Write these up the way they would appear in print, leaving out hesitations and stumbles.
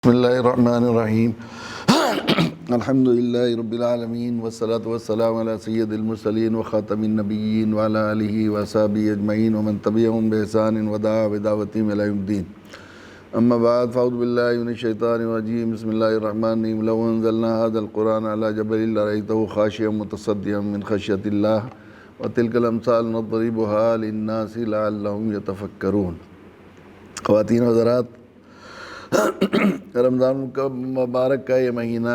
بسم اللہ الرحمن الرحیم الحمدللہ رب العالمین والصلاة والسلام علی سید المرسلین وخاتم النبیین وعلی آلہ وصحبہ اجمعین ومن تبعہم بإحسان ودعا بدعوتہم الی یوم الدین اما بعد فاعوذ باللہ من الشیطان الرجیم بسم اللہ الرحمن الرحیم لو انزلنا هذا القرآن على جبل لرأيته خاشعا متصدعا من خشیۃ اللہ وتلک الامثال نضربها للناس لعلهم يتفکرون۔ خواتین و حضرات، رمضان کا مبارک کا یہ مہینہ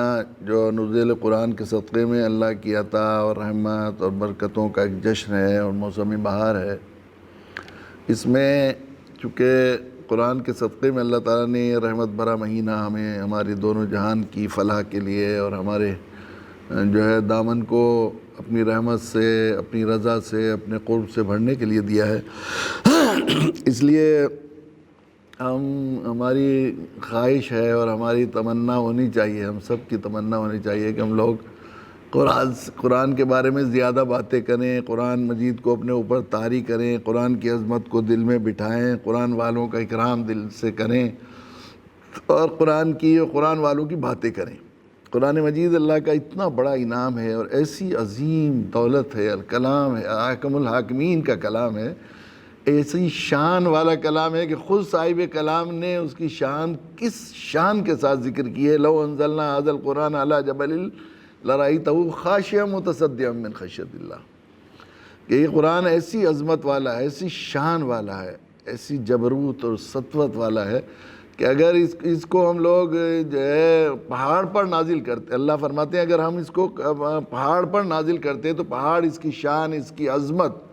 جو نزول قرآن کے صدقے میں اللہ کی عطا اور رحمت اور برکتوں کا ایک جشن ہے اور موسم بہار ہے، اس میں چونکہ قرآن کے صدقے میں اللہ تعالیٰ نے یہ رحمت بھرا مہینہ ہمیں ہماری دونوں جہان کی فلاح کے لیے اور ہمارے جو ہے دامن کو اپنی رحمت سے، اپنی رضا سے، اپنے قرب سے بھرنے کے لیے دیا ہے۔ اس لیے ہماری خواہش ہے اور ہماری تمنا ہونی چاہیے، ہم سب کی تمنا ہونی چاہیے کہ ہم لوگ قرآن کے بارے میں زیادہ باتیں کریں، قرآن مجید کو اپنے اوپر طاری کریں، قرآن کی عظمت کو دل میں بٹھائیں، قرآن والوں کا اکرام دل سے کریں اور قرآن والوں کی باتیں کریں۔ قرآن مجید اللہ کا اتنا بڑا انعام ہے اور ایسی عظیم دولت ہے، کلام ہے، احکم الحاکمین کا کلام ہے، ایسی شان والا کلام ہے کہ خود صاحب کلام نے اس کی شان کس شان کے ساتھ ذکر کی ہے۔ لو انزلنا هذا القرآن على جبل لرأيته خاشعا متصدعا من خشیۃ اللہ، کہ یہ قرآن ایسی عظمت والا ہے، ایسی شان والا ہے، ایسی جبروت اور سطوت والا ہے کہ اگر اس کو ہم لوگ جو ہے پہاڑ پر نازل کرتے، اللہ فرماتے ہیں اگر ہم اس کو پہاڑ پر نازل کرتے تو پہاڑ اس کی شان، اس کی عظمت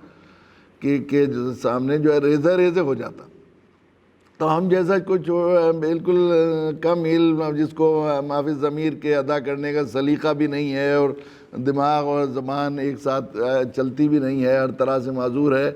کہ سامنے جو ہے ریزہ ریزہ ہو جاتا۔ تو ہم جیسا کچھ بالکل کم علم، جس کو معافی ضمیر کے ادا کرنے کا سلیقہ بھی نہیں ہے اور دماغ اور زبان ایک ساتھ چلتی بھی نہیں ہے، ہر طرح سے معذور ہے،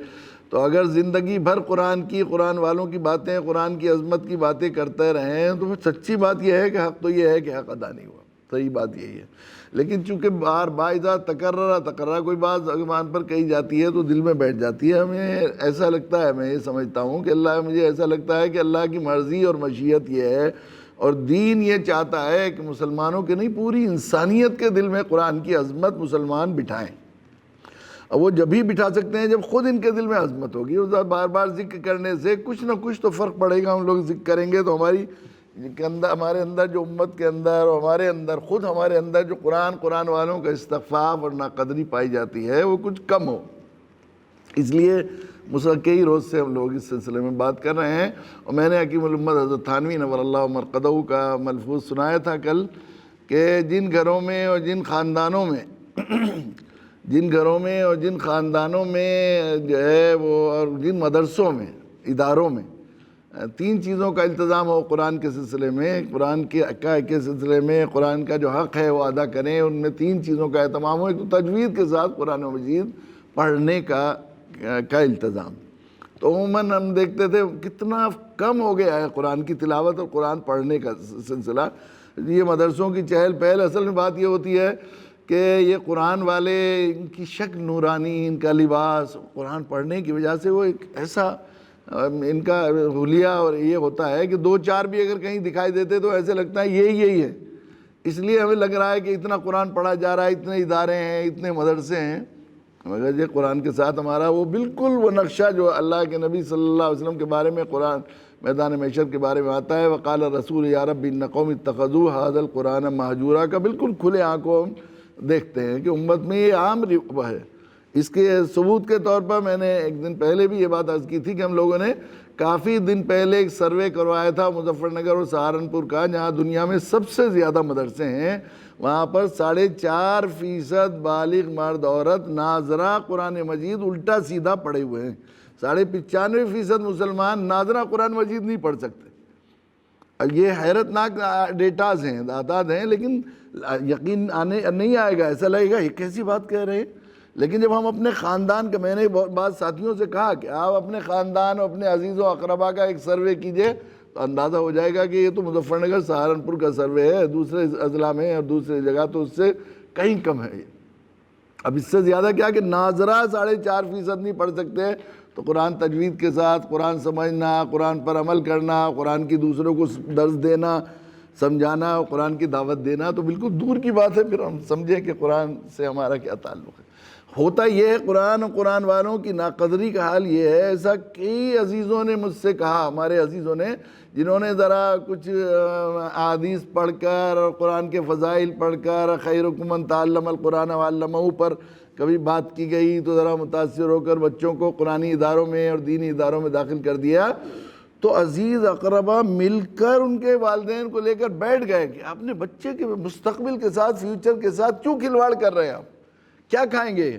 تو اگر زندگی بھر قرآن والوں کی باتیں، قرآن کی عظمت کی باتیں کرتے رہیں تو سچی بات یہ ہے کہ حق تو یہ ہے کہ حق ادا نہیں ہوا، صحیح بات یہی ہے۔ لیکن چونکہ باعث تکرر کوئی بات زبان پر کہی جاتی ہے تو دل میں بیٹھ جاتی ہے، ہمیں ایسا لگتا ہے، میں یہ سمجھتا ہوں کہ مجھے ایسا لگتا ہے کہ اللہ کی مرضی اور مشیت یہ ہے اور دین یہ چاہتا ہے کہ مسلمانوں کے نہیں، پوری انسانیت کے دل میں قرآن کی عظمت مسلمان بٹھائیں۔ اور وہ جب ہی بٹھا سکتے ہیں جب خود ان کے دل میں عظمت ہوگی، اور بار بار ذکر کرنے سے کچھ نہ کچھ تو فرق پڑے گا۔ ہم لوگ ذکر کریں گے تو ہمارے اندر جو امت کے اندر اور ہمارے اندر جو قرآن والوں کا استخفاف اور ناقدری پائی جاتی ہے وہ کچھ کم ہو۔ اس لیے کئی روز سے ہم لوگ اس سلسلے میں بات کر رہے ہیں، اور میں نے حکیم الامت حضرت تھانوی نور اللہ مرقدہ کا ملفوظ سنایا تھا کل، کہ جن گھروں میں اور جن خاندانوں میں جو ہے وہ، اور جن مدرسوں میں، اداروں میں تین چیزوں کا التزام ہو قرآن کے سلسلے میں، قرآن کے سلسلے میں قرآن کا جو حق ہے وہ ادا کریں، ان میں تین چیزوں کا اہتمام ہو۔ ایک تو تجوید کے ساتھ قرآن مجید پڑھنے کا التزام۔ تو عموماً ہم دیکھتے تھے کتنا کم ہو گیا ہے قرآن کی تلاوت اور قرآن پڑھنے کا سلسلہ۔ یہ مدرسوں کی چہل پہل، اصل میں بات یہ ہوتی ہے کہ یہ قرآن والے، ان کی شکل نورانی، ان کا لباس قرآن پڑھنے کی وجہ سے وہ ایک ایسا ان کا حلیہ اور یہ ہوتا ہے کہ دو چار بھی اگر کہیں دکھائی دیتے تو ایسے لگتا ہے یہی ہے۔ اس لیے ہمیں لگ رہا ہے کہ اتنا قرآن پڑھا جا رہا ہے، اتنے ادارے ہیں، اتنے مدرسے ہیں، مگر یہ قرآن کے ساتھ ہمارا وہ بالکل وہ نقشہ جو اللہ کے نبی صلی اللہ علیہ وسلم کے بارے میں قرآن میدان محشر کے بارے میں آتا ہے، وقال الرسول یا رب ان قوم اتخذوا هذا القرآن مہجورا، کا بالکل کھلے آنکھوں ہم دیکھتے ہیں کہ امت میں یہ عام ہے۔ اس کے ثبوت کے طور پر میں نے ایک دن پہلے بھی یہ بات عرض کی تھی کہ ہم لوگوں نے کافی دن پہلے ایک سروے کروایا تھا مظفر نگر اور سہارنپور کا، جہاں دنیا میں سب سے زیادہ مدرسے ہیں، وہاں پر 4.5% بالغ مرد عورت ناظرہ قرآن مجید الٹا سیدھا پڑھے ہوئے ہیں۔ 95% مسلمان ناظرہ قرآن مجید نہیں پڑھ سکتے۔ اب یہ حیرت ناک ڈیٹاز ہیں، اعداد ہیں، لیکن یقین نہیں آئے گا، ایسا لگے گا یہ کیسی بات کہہ رہے ہیں۔ لیکن جب ہم اپنے خاندان کا، میں نے بعض ساتھیوں سے کہا کہ آپ اپنے خاندان اور اپنے عزیز و اقربا کا ایک سروے کیجئے تو اندازہ ہو جائے گا کہ یہ تو مظفر نگر سہارنپور کا سروے ہے، دوسرے اضلاع میں اور دوسرے جگہ تو اس سے کہیں کم ہے۔ اب اس سے زیادہ کیا کہ ناظرہ 4.5% نہیں پڑھ سکتے، تو قرآن تجوید کے ساتھ قرآن سمجھنا، قرآن پر عمل کرنا، قرآن کی دوسروں کو درس دینا، سمجھانا اور قرآن کی دعوت دینا تو بالکل دور کی بات ہے، پھر ہم سمجھیں کہ قرآن سے ہمارا کیا تعلق ہے۔ ہوتا یہ ہے قرآن اور قرآن والوں کی ناقدری کا حال یہ ہے، ایسا کئی عزیزوں نے مجھ سے کہا، ہمارے عزیزوں نے، جنہوں نے ذرا کچھ احادیث پڑھ کر اور قرآن کے فضائل پڑھ کر خیرکم من تعلم القرآن وعلمہ پر کبھی بات کی گئی تو ذرا متاثر ہو کر بچوں کو قرآنی اداروں میں اور دینی اداروں میں داخل کر دیا، تو عزیز اقربا مل کر ان کے والدین کو لے کر بیٹھ گئے کہ اپنے بچے کے مستقبل کے ساتھ، فیوچر کے ساتھ کیوں کھلواڑ کر رہے ہیں آپ؟ کیا کھائیں گے؟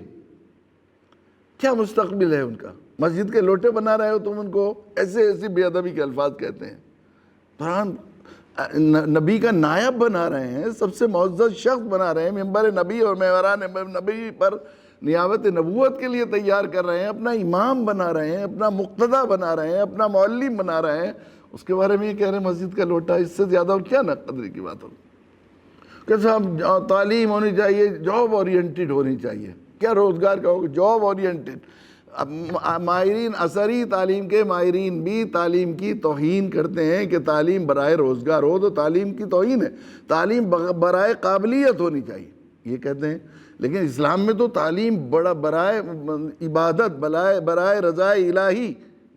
کیا مستقبل ہے ان کا؟ مسجد کے لوٹے بنا رہے ہو تم ان کو، ایسے بے ادبی کے الفاظ کہتے ہیں۔ قرآن نبی کا نائب بنا رہے ہیں، سب سے معزز شخص بنا رہے ہیں، ممبر نبی اور ممبران نبی پر نیابت نبوت کے لیے تیار کر رہے ہیں، اپنا امام بنا رہے ہیں، اپنا مقتدی بنا رہے ہیں، اپنا معلم بنا رہے ہیں، اس کے بارے میں یہ کہہ رہے ہیں مسجد کا لوٹا، اس سے زیادہ اور کیا قدر کی بات ہوگی؟ کہ صاحب تعلیم ہونی چاہیے، جاب اورینٹڈ ہونی چاہیے، کیا روزگار کا ہوگا؟ Job oriented. ماہرین عصری تعلیم کے ماہرین بھی تعلیم کی توہین کرتے ہیں کہ تعلیم برائے روزگار ہو تو تعلیم کی توہین ہے، تعلیم برائے قابلیت ہونی چاہیے یہ کہتے ہیں، لیکن اسلام میں تو تعلیم برائے عبادت، برائے رضا الہی،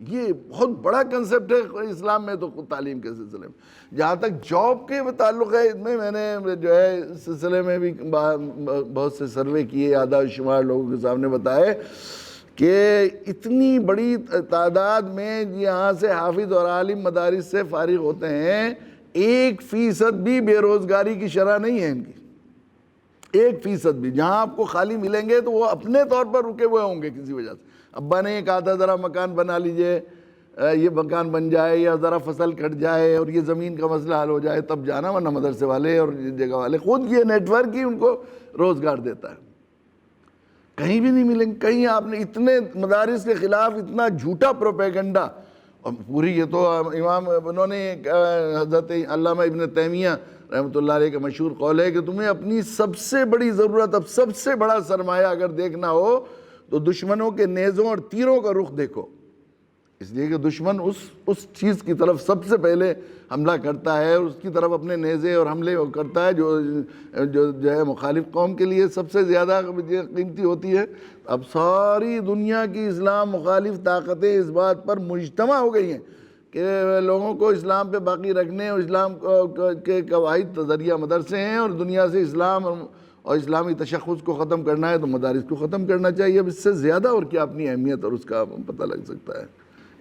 یہ بہت بڑا کنسپٹ ہے اسلام میں تو تعلیم کے سلسلے میں۔ جہاں تک جاب کے تعلق ہے، میں نے جو ہے اس سلسلے میں بھی بہت سے سروے کیے، اعداد و شمار لوگوں کے سامنے بتائے کہ اتنی بڑی تعداد میں یہاں سے حافظ اور عالم مدارس سے فارغ ہوتے ہیں، 1% بھی بے روزگاری کی شرح نہیں ہے ان کی، 1% بھی۔ جہاں آپ کو خالی ملیں گے تو وہ اپنے طور پر رکے ہوئے ہوں گے کسی وجہ سے، ابا نے یہ کہا تھا ذرا مکان بنا لیجئے، یہ مکان بن جائے یا ذرا فصل کٹ جائے اور یہ زمین کا مسئلہ حل ہو جائے تب جانا، ورنہ مدرسے والے اور جگہ والے خود یہ نیٹ ورک ہی ان کو روزگار دیتا ہے، کہیں بھی نہیں ملیں گے۔ کہیں آپ نے اتنے مدارس کے خلاف اتنا جھوٹا پروپیگنڈا، اور پوری یہ تو امام انہوں نے حضرت علامہ ابن تیمیہ رحمۃ اللہ علیہ کا مشہور قول ہے کہ تمہیں اپنی سب سے بڑی ضرورت، اب سب سے بڑا سرمایہ اگر دیکھنا ہو تو دشمنوں کے نیزوں اور تیروں کا رخ دیکھو، اس لیے کہ دشمن اس چیز کی طرف سب سے پہلے حملہ کرتا ہے، اس کی طرف اپنے نیزے اور حملے کرتا ہے جو ہے مخالف قوم کے لیے سب سے زیادہ قیمتی ہوتی ہے۔ اب ساری دنیا کی اسلام مخالف طاقتیں اس بات پر مجتمع ہو گئی ہیں کہ لوگوں کو اسلام پہ باقی رکھنے اور اسلام کے قواعد ذریعہ مدرسے ہیں، اور دنیا سے اسلام اور اسلامی تشخص کو ختم کرنا ہے تو مدارس کو ختم کرنا چاہیے۔ اب اس سے زیادہ اور کیا اپنی اہمیت اور اس کا پتہ لگ سکتا ہے؟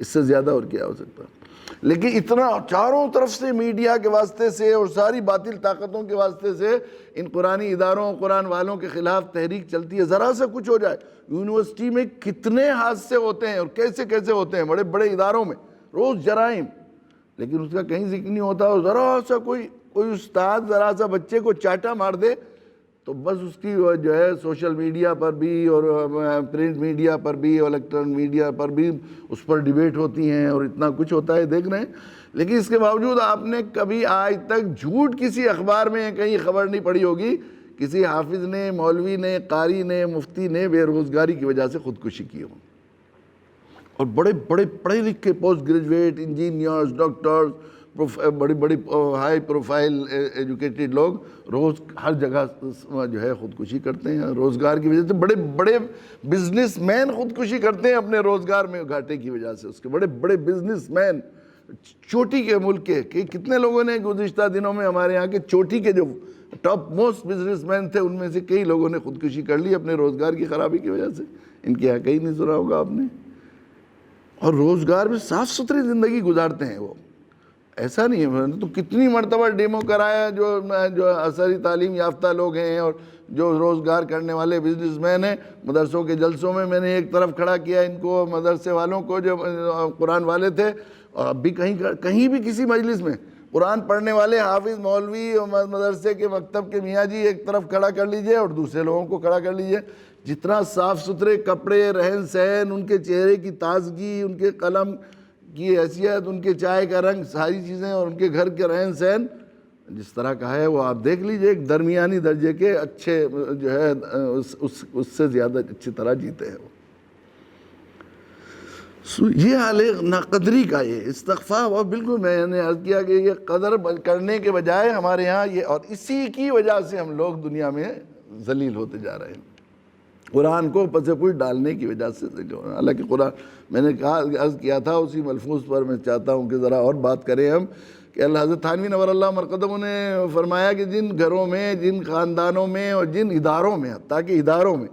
اس سے زیادہ اور کیا ہو سکتا ہے؟ لیکن اتنا چاروں طرف سے میڈیا کے واسطے سے اور ساری باطل طاقتوں کے واسطے سے ان قرآنی اداروں، قرآن والوں کے خلاف تحریک چلتی ہے، ذرا سا کچھ ہو جائے۔ یونیورسٹی میں کتنے حادثے ہوتے ہیں اور کیسے کیسے ہوتے ہیں، بڑے بڑے اداروں میں روز جرائم، لیکن اس کا کہیں ذکر نہیں ہوتا، اور ذرا سا کوئی استاد ذرا سا بچے کو چاٹا مار دے تو بس اس کی جو ہے سوشل میڈیا پر بھی اور پرنٹ میڈیا پر بھی اور الیکٹرانک میڈیا پر بھی اس پر ڈیبیٹ ہوتی ہیں اور اتنا کچھ ہوتا ہے، دیکھ رہے ہیں۔ لیکن اس کے باوجود آپ نے کبھی آج تک جھوٹ کسی اخبار میں کہیں خبر نہیں پڑھی ہوگی کسی حافظ نے، مولوی نے، قاری نے، مفتی نے بے روزگاری کی وجہ سے خودکشی کی ہو۔ اور بڑے بڑے پڑھے لکھے پوسٹ گریجویٹ انجینئرز، ڈاکٹرز، بڑی بڑی ہائی پروفائل ایجوکیٹڈ لوگ روز ہر جگہ جو ہے خودکشی کرتے ہیں روزگار کی وجہ سے۔ بڑے بڑے بزنس مین خودکشی کرتے ہیں اپنے روزگار میں گھاٹے کی وجہ سے، اس کے بڑے بڑے بزنس مین چوٹی کے ملک کے، کہ کتنے لوگوں نے گزشتہ دنوں میں ہمارے یہاں کے چوٹی کے جو ٹاپ موسٹ بزنس مین تھے ان میں سے کئی لوگوں نے خودکشی کر لی اپنے روزگار کی خرابی کی وجہ سے۔ ان کے یہاں کہیں نہیں سنا ہوگا آپ نے۔ اور روزگار میں صاف ستھری زندگی گزارتے ہیں وہ، ایسا نہیں ہے۔ میں نے تو کتنی مرتبہ ڈیمو کرایا جو عصری تعلیم یافتہ لوگ ہیں اور جو روزگار کرنے والے بزنس مین ہیں، مدرسوں کے جلسوں میں نے ایک طرف کھڑا کیا ان کو، مدرسے والوں کو جو قرآن والے تھے، اور اب بھی کہیں بھی کسی مجلس میں قرآن پڑھنے والے حافظ، مولوی اور مدرسے کے مکتب کے میاں جی ایک طرف کھڑا کر لیجئے اور دوسرے لوگوں کو کھڑا کر لیجئے۔ جتنا صاف ستھرے کپڑے، رہن سہن، ان کے چہرے کی تازگی، ان کے قلم کی حیثیت، ان کے چائے کا رنگ، ساری چیزیں، اور ان کے گھر کے رہن سہن جس طرح کا ہے وہ آپ دیکھ لیجئے، ایک درمیانی درجے کے اچھے جو ہے اس سے زیادہ اچھی طرح جیتے ہیں وہ۔ یہ حال ہے ناقدری کا، یہ استغفار. اور بالکل میں نے عرض کیا کہ یہ قدر کرنے کے بجائے ہمارے ہاں یہ، اور اسی کی وجہ سے ہم لوگ دنیا میں ذلیل ہوتے جا رہے ہیں، قرآن کو پس پوچھ ڈالنے کی وجہ سے. حالانکہ قرآن، میں نے کہا عرض کیا تھا اسی ملفوظ پر میں چاہتا ہوں کہ ذرا اور بات کریں ہم، کہ اللہ حضرت تھانوی نور اللہ مرقدہ نے فرمایا کہ جن گھروں میں، جن خاندانوں میں اور جن اداروں میں، تاکہ اداروں میں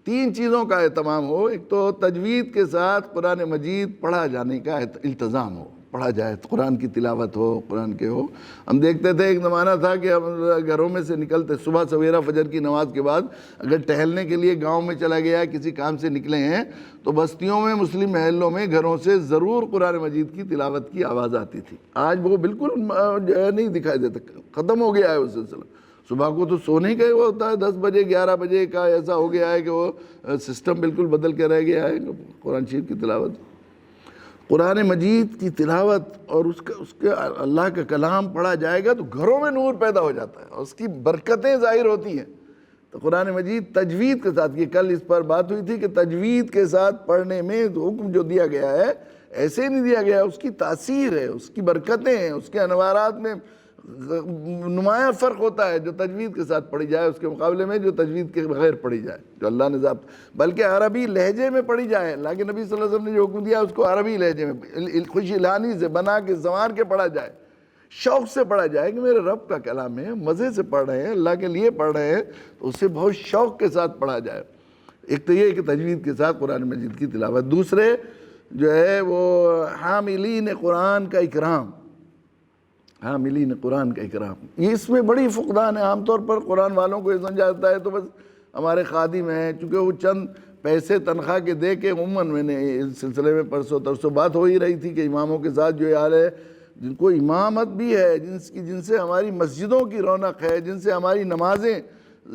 3 چیزوں کا اہتمام ہو. ایک تو تجوید کے ساتھ قرآن مجید پڑھا جانے کا التزام ہو، پڑھا جائے، قرآن کی تلاوت ہو، قرآن کے ہو. ہم دیکھتے تھے ایک زمانہ تھا کہ ہم گھروں میں سے نکلتے صبح سویرا فجر کی نماز کے بعد اگر ٹہلنے کے لیے گاؤں میں چلا گیا، کسی کام سے نکلے ہیں، تو بستیوں میں، مسلم محلوں میں، گھروں سے ضرور قرآن مجید کی تلاوت کی آواز آتی تھی. آج وہ بالکل نہیں دکھائی دیتا، ختم ہو گیا ہے وہ سلسلہ. صبح کو تو سونے کا وہ ہوتا ہے 10 بجے 11 بجے کا، ایسا ہو گیا ہے کہ وہ سسٹم بالکل بدل کے رہ گیا ہے. قرآن شریف کی تلاوت، قرآن مجید کی تلاوت اور اس کے اللہ کا کلام پڑھا جائے گا تو گھروں میں نور پیدا ہو جاتا ہے اور اس کی برکتیں ظاہر ہوتی ہیں. تو قرآن مجید تجوید کے ساتھ، یہ کل اس پر بات ہوئی تھی کہ تجوید کے ساتھ پڑھنے میں حکم جو دیا گیا ہے ایسے نہیں دیا گیا، اس کی تاثیر ہے، اس کی برکتیں ہیں، اس کے انوارات میں نمایاں فرق ہوتا ہے جو تجوید کے ساتھ پڑھی جائے اس کے مقابلے میں جو تجوید کے بغیر پڑھی جائے، جو اللہ نے ضابط، بلکہ عربی لہجے میں پڑھی جائے. اللہ کے نبی صلی اللہ علیہ وسلم نے جو حکم دیا اس کو عربی لہجے میں خوش الانی سے بنا کے سنوار کے پڑھا جائے، شوق سے پڑھا جائے کہ میرے رب کا کلام ہے، مزے سے پڑھ رہے ہیں، اللہ کے لیے پڑھ رہے ہیں، تو اسے بہت شوق کے ساتھ پڑھا جائے. ایک تو یہ کہ تجوید کے ساتھ قرآن مجید کی تلاوت. دوسرے جو ہے وہ حاملین قرآن کا اکرام، حاملین قرآن کا اکرام. یہ اس میں بڑی فقدان ہے. عام طور پر قرآن والوں کو یہ سمجھا جاتا ہے تو بس ہمارے خادم ہیں، چونکہ وہ چند پیسے تنخواہ کے دے کے. عموماً میں نے اس سلسلے میں پرسوں ترسوں بات ہو ہی رہی تھی کہ اماموں کے ساتھ جو حال ہے، جن کو امامت بھی ہے، جن سے ہماری مسجدوں کی رونق ہے، جن سے ہماری نمازیں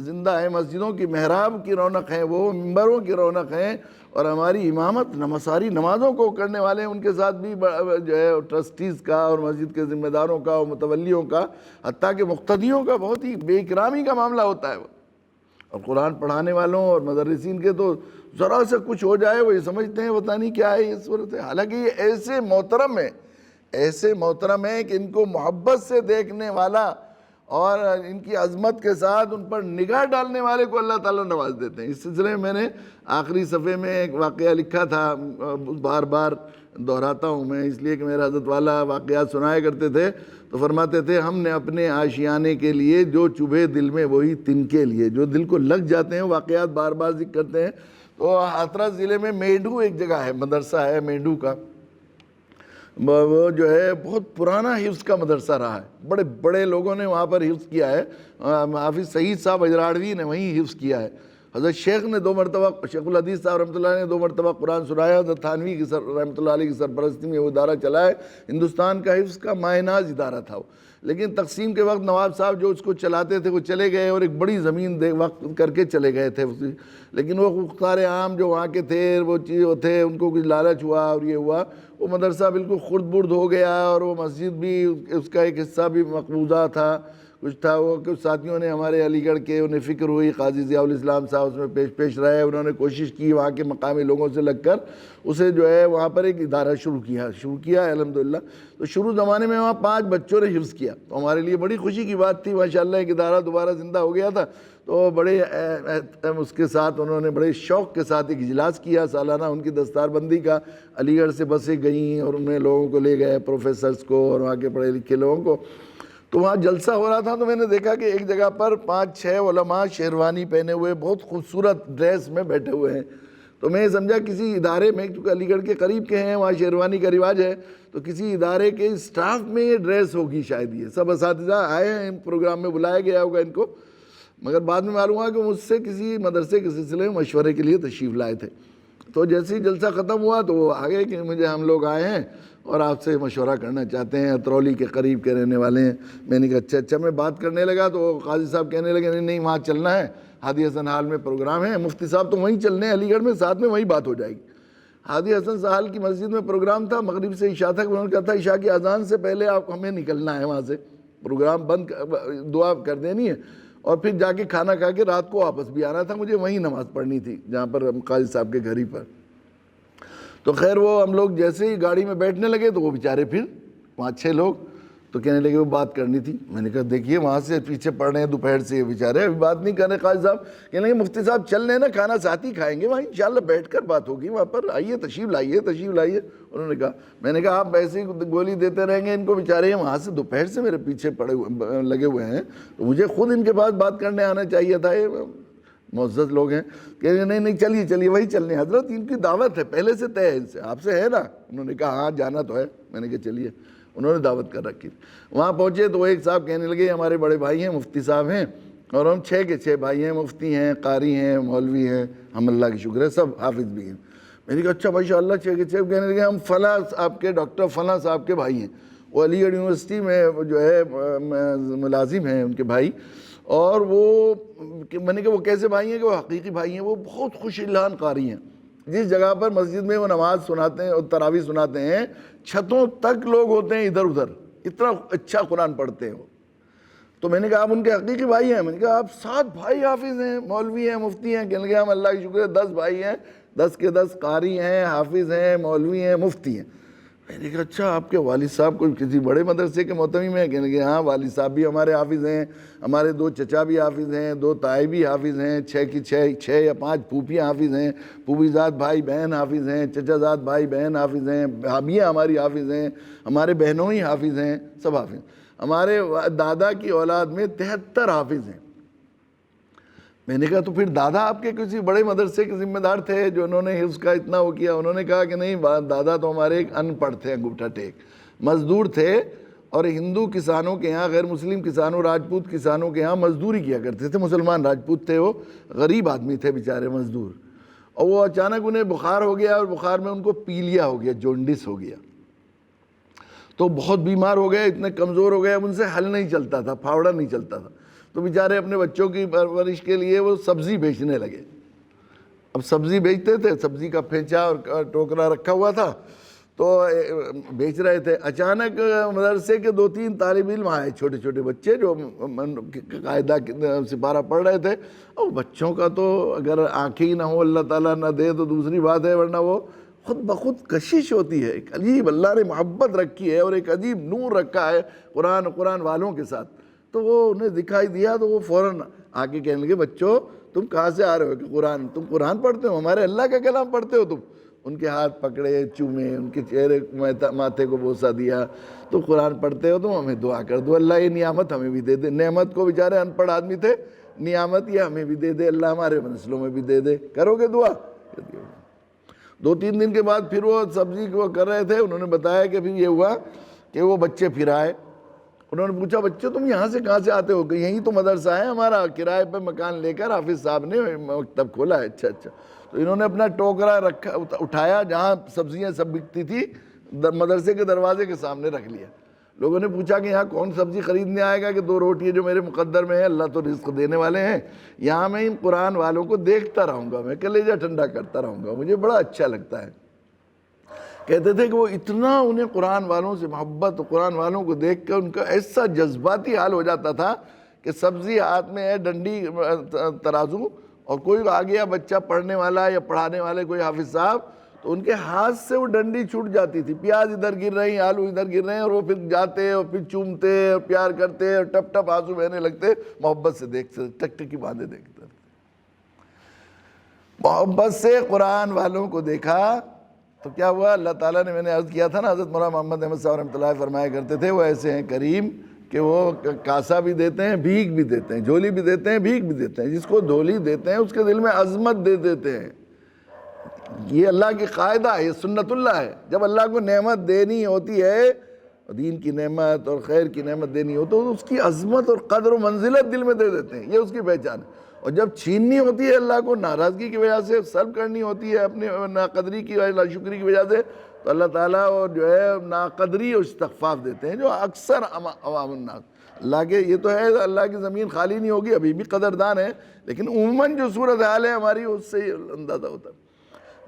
زندہ ہیں، مسجدوں کی محراب کی رونق ہیں، وہ ممبروں کی رونق ہیں، اور ہماری امامت ساری نمازوں کو کرنے والے ہیں، ان کے ساتھ بھی جو ہے ٹرسٹیز کا اور مسجد کے ذمہ داروں کا اور متولیوں کا، حتیٰ کہ مقتدیوں کا بہت ہی بے اکرامی کا معاملہ ہوتا ہے. اور قرآن پڑھانے والوں اور مدرسین کے تو ذرا سے کچھ ہو جائے وہ یہ سمجھتے ہیں پتہ نہیں کیا ہے یہ صورت ہے. حالانکہ یہ ایسے محترم ہیں کہ ان کو محبت سے دیکھنے والا اور ان کی عظمت کے ساتھ ان پر نگاہ ڈالنے والے کو اللہ تعالیٰ نواز دیتے ہیں. اس سلسلے میں نے آخری صفحے میں ایک واقعہ لکھا تھا، بار بار دہراتا ہوں میں اس لیے کہ میرا حضرت والا واقعات سنایا کرتے تھے تو فرماتے تھے ہم نے اپنے آشیانے کے لیے جو چبھے دل میں وہی تن کے لیے، جو دل کو لگ جاتے ہیں واقعات بار بار ذکر کرتے ہیں. تو ہاتھرس ضلع میں میڈو ایک جگہ ہے، مدرسہ ہے میڈو کا، وہ جو ہے بہت پرانا حفظ کا مدرسہ رہا ہے، بڑے بڑے لوگوں نے وہاں پر حفظ کیا ہے. حافظ سعید صاحب اجراڑوی نے وہیں حفظ کیا ہے. حضرت شیخ نے 2 مرتبہ، شیخ الحدیث صاحب رحمۃ اللہ نے 2 مرتبہ قرآن سنایا. حضرت تھانوی کی رحمۃ اللہ علیہ کی سرپرستی میں وہ ادارہ چلا ہے. ہندوستان کا حفظ کا ماہ ناز ادارہ تھا وہ. لیکن تقسیم کے وقت نواب صاحب جو اس کو چلاتے تھے وہ چلے گئے اور ایک بڑی زمین وقت کر کے چلے گئے تھے. لیکن وہ مختار عام جو وہاں کے تھے وہ تھے، ان کو کچھ لالچ ہوا اور یہ ہوا، وہ مدرسہ بالکل خرد برد ہو گیا اور وہ مسجد بھی اس کا ایک حصہ بھی مقبوضہ تھا، کچھ تھا. وہ کچھ ساتھیوں نے ہمارے علی گڑھ کے، انہیں فکر ہوئی، قاضی ضیاء الاسلام صاحب اس میں پیش رہے، انہوں نے کوشش کی وہاں کے مقامی لوگوں سے لگ کر اسے جو ہے وہاں پر ایک ادارہ شروع کیا ہے الحمدللہ. تو شروع زمانے میں وہاں 5 بچوں نے حفظ کیا تو ہمارے لیے بڑی خوشی کی بات تھی. ماشاءاللہ ایک ادارہ دوبارہ زندہ ہو گیا تھا. تو بڑے اس کے ساتھ انہوں نے بڑے شوق کے ساتھ ایک اجلاس کیا سالانہ ان کی دستار بندی کا. علی گڑھ سے بسیں گئیں اور انہیں لوگوں کو لے گئے، پروفیسرز کو اور وہاں کے پڑھے لکھے لوگوں کو. تو وہاں جلسہ ہو رہا تھا تو میں نے دیکھا کہ ایک جگہ پر 5-6 علماء شیروانی پہنے ہوئے بہت خوبصورت ڈریس میں بیٹھے ہوئے ہیں. تو میں سمجھا کسی ادارے میں، کیونکہ علی گڑھ کے قریب کے ہیں وہاں شیروانی کا رواج ہے، تو کسی ادارے کے اسٹاف میں یہ ڈریس ہوگی شاید. یہ سب اساتذہ آئے ہیں، پروگرام میں بلایا گیا ہوگا ان کو، مگر بعد میں معلوم ہوا کہ مجھ سے کسی مدرسے کے سلسلے میں مشورے کے لیے تشریف لائے تھے. تو جیسے ہی جلسہ ختم ہوا تو وہ آگے کہ ہم لوگ آئے ہیں اور آپ سے مشورہ کرنا چاہتے ہیں، اترولی کے قریب کے رہنے والے ہیں. میں نے کہا اچھا. میں بات کرنے لگا تو قاضی صاحب کہنے لگے نہیں وہاں چلنا ہے، ہادی حسن ہال میں پروگرام ہے. مفتی صاحب تو وہیں چلنے ہیں علی گڑھ میں، ساتھ میں وہیں بات ہو جائے گی. ہادی حسن ہال کی مسجد میں پروگرام تھا، مغرب سے عشاء تک. انہوں نے کہا تھا عشاء کی اذان سے پہلے آپ ہمیں نکلنا ہے وہاں سے، پروگرام بند، دعا کر دینی ہے اور پھر جا کے کھانا کھا کے رات کو واپس بھی آنا تھا. مجھے وہیں نماز پڑھنی تھی جہاں پر قاضی صاحب کے گھر ہی پر. تو خیر وہ ہم لوگ جیسے ہی گاڑی میں بیٹھنے لگے تو وہ بیچارے پھر 5-6 لوگ تو کہنے لگے وہ بات کرنی تھی. میں نے کہا دیکھیے وہاں سے پیچھے پڑ رہے ہیں دوپہر سے یہ بیچارے, ابھی بات نہیں کر رہے قاضی صاحب. کہنے لگے مفتی صاحب چل رہے ہیں نا, کھانا ساتھ ہی کھائیں گے وہاں انشاءاللہ بیٹھ کر بات ہوگی وہاں پر, آئیے تشریف لائیے تشریف لائیے. انہوں نے کہا, میں نے کہا آپ ایسے ہی گولی دیتے رہیں گے ان کو بیچارے وہاں سے دوپہر سے میرے پیچھے لگے ہوئے ہیں, تو مجھے خود ان کے پاس بات کرنے آنا چاہیے تھا, یہ معزز لوگ ہیں. کہ نہیں چلیے چلیے وہی چلنے حضرت, ان کی دعوت ہے پہلے سے طے ہے ان سے, آپ سے ہے نا. انہوں نے کہا ہاں جانا تو ہے. میں نے کہا چلیے. انہوں نے دعوت کر رکھی. وہاں پہنچے تو ایک صاحب کہنے لگے ہمارے بڑے بھائی ہیں مفتی صاحب ہیں, اور ہم 6 کے 6 بھائی ہیں, مفتی ہیں, قاری ہیں, مولوی ہیں, ہم اللہ کی شکر ہے سب حافظ بھی ہیں. میں نے کہا اچھا ماشاءاللہ 6 کے 6. کہنے لگے ہم فلاں آپ کے ڈاکٹر فلاں صاحب کے بھائی ہیں, وہ علی گڑھ یونیورسٹی میں جو ہے ملازم ہیں ان کے بھائی. اور وہ میں نے کہا وہ کیسے بھائی ہیں؟ کہ وہ حقیقی بھائی ہیں, وہ بہت خوش الحان قاری ہیں. جس جگہ پر مسجد میں وہ نماز سناتے ہیں اور تراویح سناتے ہیں, چھتوں تک لوگ ہوتے ہیں ادھر ادھر, اتنا اچھا قرآن پڑھتے ہیں وہ. تو میں نے کہا آپ ان کے حقیقی بھائی ہیں؟ میں نے کہا آپ 7 بھائی حافظ ہیں, مولوی ہیں, مفتی ہیں. کہنے لگے ہم اللہ کی شکر ہے 10 بھائی ہیں, 10 کے 10 قاری ہیں, حافظ ہیں, مولوی ہیں, مفتی ہیں. میں نے کہا اچھا آپ کے والد صاحب کوئی کسی بڑے مدرسے کے محتمم ہیں؟ کہنے لگے ہاں والد صاحب بھی ہمارے حافظ ہیں, ہمارے 2 چچا بھی حافظ ہیں, 2 تائی بھی حافظ ہیں, 6 کی 6 یا 5 پھوپھیاں حافظ ہیں, پھوپھی زاد بھائی بہن حافظ ہیں, چچا زاد بھائی بہن حافظ ہیں, بھابیاں ہماری حافظ ہیں, ہمارے بہنوں ہی حافظ ہیں, سب حافظ. ہمارے دادا کی اولاد میں 73 حافظ ہیں. میں نے کہا تو پھر دادا آپ کے کسی بڑے مدرسے کے ذمہ دار تھے جو انہوں نے حفظ کا اتنا وہ کیا؟ انہوں نے کہا کہ نہیں, دادا تو ہمارے ایک ان پڑھ تھے, انگوٹھا ٹیک مزدور تھے, اور ہندو کسانوں کے یہاں, غیر مسلم کسانوں, راجپوت کسانوں کے یہاں مزدوری کیا کرتے تھے. مسلمان راجپوت تھے, وہ غریب آدمی تھے بیچارے مزدور. اور وہ اچانک انہیں بخار ہو گیا, اور بخار میں ان کو پیلیا ہو گیا, جونڈس ہو گیا, تو بہت بیمار ہو گئے, اتنے کمزور ہو گئے, اب ان سے ہل نہیں چلتا تھا, پھاوڑا نہیں چلتا تھا. تو بیچارے اپنے بچوں کی پرورش کے لیے وہ سبزی بیچنے لگے. اب سبزی بیچتے تھے, سبزی کا پھینچا اور ٹوکرا رکھا ہوا تھا تو بیچ رہے تھے. اچانک مدرسے کے 2-3 طالب علم آئے, چھوٹے چھوٹے بچے جو قاعدہ سپارہ پڑھ رہے تھے. اور بچوں کا تو اگر آنکھیں ہی نہ ہو اللہ تعالیٰ نہ دے تو دوسری بات ہے, ورنہ وہ خود بخود کشش ہوتی ہے. ایک عجیب اللہ نے محبت رکھی ہے اور ایک عجیب نور رکھا ہے قرآن والوں کے ساتھ. تو وہ انہیں دکھائی دیا تو وہ فوراً آ کے کہنے لگے بچوں تم کہاں سے آ رہے ہو؟ کہ تم قرآن پڑھتے ہو, ہمارے اللہ کا کلام پڑھتے ہو تم. ان کے ہاتھ پکڑے, چومے, ان کے چہرے ماتھے کو بوسہ دیا. تو قرآن پڑھتے ہو تم, ہمیں دعا کر دو اللہ یہ نعمت ہمیں بھی دے دے. نعمت کو بیچارے ان پڑھ آدمی تھے, نعمت یہ ہمیں بھی دے دے, اللہ ہمارے نسلوں میں بھی دے دے, کرو گے دعا؟ 2-3 دن کے بعد پھر وہ سبزی کو کر رہے تھے. انہوں نے بتایا کہ پھر یہ ہوا کہ وہ بچے پھر آئے. انہوں نے پوچھا بچے تم یہاں سے کہاں سے آتے ہو؟ کہ یہیں تو مدرسہ ہے ہمارا, کرائے پہ مکان لے کر حافظ صاحب نے مکتب کھولا ہے. اچھا اچھا. تو انہوں نے اپنا ٹوکرا رکھا, اٹھایا, جہاں سبزیاں سب بکتی تھی مدرسے کے دروازے کے سامنے رکھ لیا. لوگوں نے پوچھا کہ یہاں کون سبزی خریدنے آئے گا؟ کہ 2 روٹی جو میرے مقدر میں ہے, اللہ تو رزق دینے والے ہیں, یہاں میں ان قرآن والوں کو دیکھتا رہوں گا, میں کلیجہ ٹھنڈا کرتا رہوں گا, مجھے بڑا اچھا لگتا ہے. کہتے تھے کہ وہ اتنا انہیں قرآن والوں سے محبت, قرآن والوں کو دیکھ کر ان کا ایسا جذباتی حال ہو جاتا تھا کہ سبزی ہاتھ میں ہے, ڈنڈی ترازو, اور کوئی آ گیا بچہ پڑھنے والا یا پڑھانے والے کوئی حافظ صاحب, تو ان کے ہاتھ سے وہ ڈنڈی چھوٹ جاتی تھی. پیاز ادھر گر رہے ہیں, آلو ادھر گر رہے ہیں, اور وہ پھر جاتے اور پھر چومتے اور پیار کرتے اور ٹپ ٹپ آنسو بہنے لگتے, محبت سے دیکھتے, ٹک ٹکی باندھے دیکھتے. محبت سے قرآن والوں کو دیکھا تو کیا ہوا؟ اللہ تعالیٰ نے, میں نے عرض کیا تھا نا, حضرت مولانا محمد احمد صاحب رحمۃ اللہ فرمایا کرتے تھے وہ ایسے ہیں کریم کہ وہ کاسا بھی دیتے ہیں, بھیک بھی دیتے ہیں, جھولی بھی دیتے ہیں, بھیک بھی دیتے ہیں. جس کو جھولی دیتے ہیں اس کے دل میں عظمت دے دیتے ہیں. یہ اللہ کی قاعدہ ہے, یہ سنت اللہ ہے. جب اللہ کو نعمت دینی ہوتی ہے, دین کی نعمت اور خیر کی نعمت دینی ہو, تو اس کی عظمت اور قدر و منزلت دل میں دے دیتے ہیں. یہ اس کی پہچان ہے. اور جب چھیننی ہوتی ہے اللہ کو ناراضگی کی وجہ سے, سلب کرنی ہوتی ہے اپنی ناقدری کی وجہ, ناشکری کی وجہ سے, تو اللہ تعالیٰ اور جو ہے ناقدری اور استغفاف دیتے ہیں, جو اکثر عوام الناس. اللہ کے یہ تو ہے, اللہ کی زمین خالی نہیں ہوگی, ابھی بھی قدردان ہے, لیکن عموماً جو صورت حال ہے ہماری اس سے اندازہ ہوتا ہے.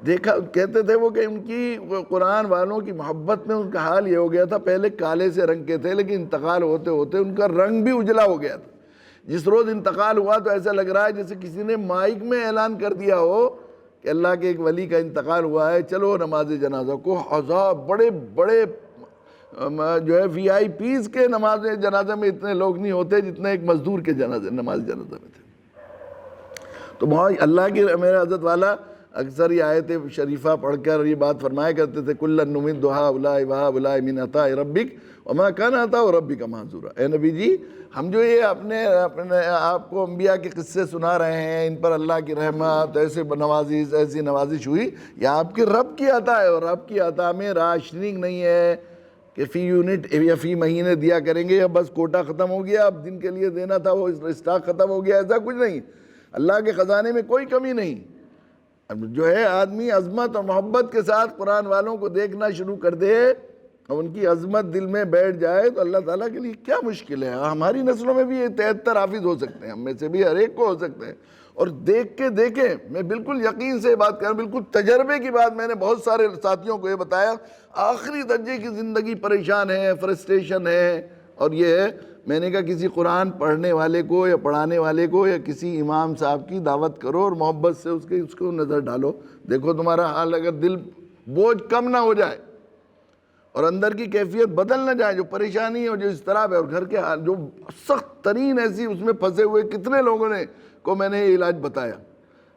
دیکھا کہتے تھے وہ کہ ان کی قرآن والوں کی محبت میں ان کا حال یہ ہو گیا تھا, پہلے کالے سے رنگ کے تھے, لیکن انتقال ہوتے ہوتے ان کا رنگ بھی اجلا ہو گیا تھا. جس روز انتقال ہوا تو ایسا لگ رہا ہے جیسے کسی نے مائک میں اعلان کر دیا ہو کہ اللہ کے ایک ولی کا انتقال ہوا ہے، چلو نماز جنازہ کو، ہزار بڑے بڑے جو ہے وی آئی پیز کے نماز جنازہ میں اتنے لوگ نہیں ہوتے جتنے ایک مزدور کے نماز جنازہ میں تھے۔ تو وہاں اللہ کی میرے حضرت والا اکثر یہ آیت شریفہ پڑھ کر یہ بات فرمایا کرتے تھے، کُلًا نُمِدُّ هَٰؤُلَاءِ وَهَٰؤُلَاءِ مِنْ عَطَاءِ رَبِّكَ وَمَا كَانَ عَطَاءُ رَبِّكَ مَحْظُورًا۔ اے نبی جی، ہم جو یہ اپنے آپ کو انبیاء کے قصے سنا رہے ہیں، ان پر اللہ کی رحمت، ایسے نوازش، ایسی نوازش ہوئی، یہ آپ کے رب کی عطا ہے، اور رب کی عطا میں راشننگ نہیں ہے کہ فی یونٹ یا فی مہینے دیا کریں گے، یا بس کوٹا ختم ہو گیا، اب جن کے لیے دینا تھا وہ اسٹاک ختم ہو گیا، ایسا کچھ نہیں۔ اللہ کے خزانے میں کوئی کمی نہیں۔ اب جو ہے آدمی عظمت اور محبت کے ساتھ قرآن والوں کو دیکھنا شروع کر دے اور ان کی عظمت دل میں بیٹھ جائے تو اللہ تعالیٰ کے لیے کیا مشکل ہے۔ ہماری نسلوں میں بھی یہ 73 حافظ ہو سکتے ہیں، ہم میں سے بھی ہر ایک کو ہو سکتے ہیں، اور دیکھ کے دیکھیں، میں بالکل یقین سے بات کروں، بالکل تجربے کی بات، میں نے بہت سارے ساتھیوں کو یہ بتایا، آخری درجے کی زندگی پریشان ہے، فرسٹریشن ہے، اور یہ ہے، میں نے کہا کسی قرآن پڑھنے والے کو یا پڑھانے والے کو یا کسی امام صاحب کی دعوت کرو اور محبت سے اس کو نظر ڈالو، دیکھو تمہارا حال، اگر دل بوجھ کم نہ ہو جائے اور اندر کی کیفیت بدل نہ جائے، جو پریشانی اور جو اضطراب ہے، اور گھر کے حال جو سخت ترین ایسی اس میں پھنسے ہوئے کتنے لوگوں کو میں نے یہ علاج بتایا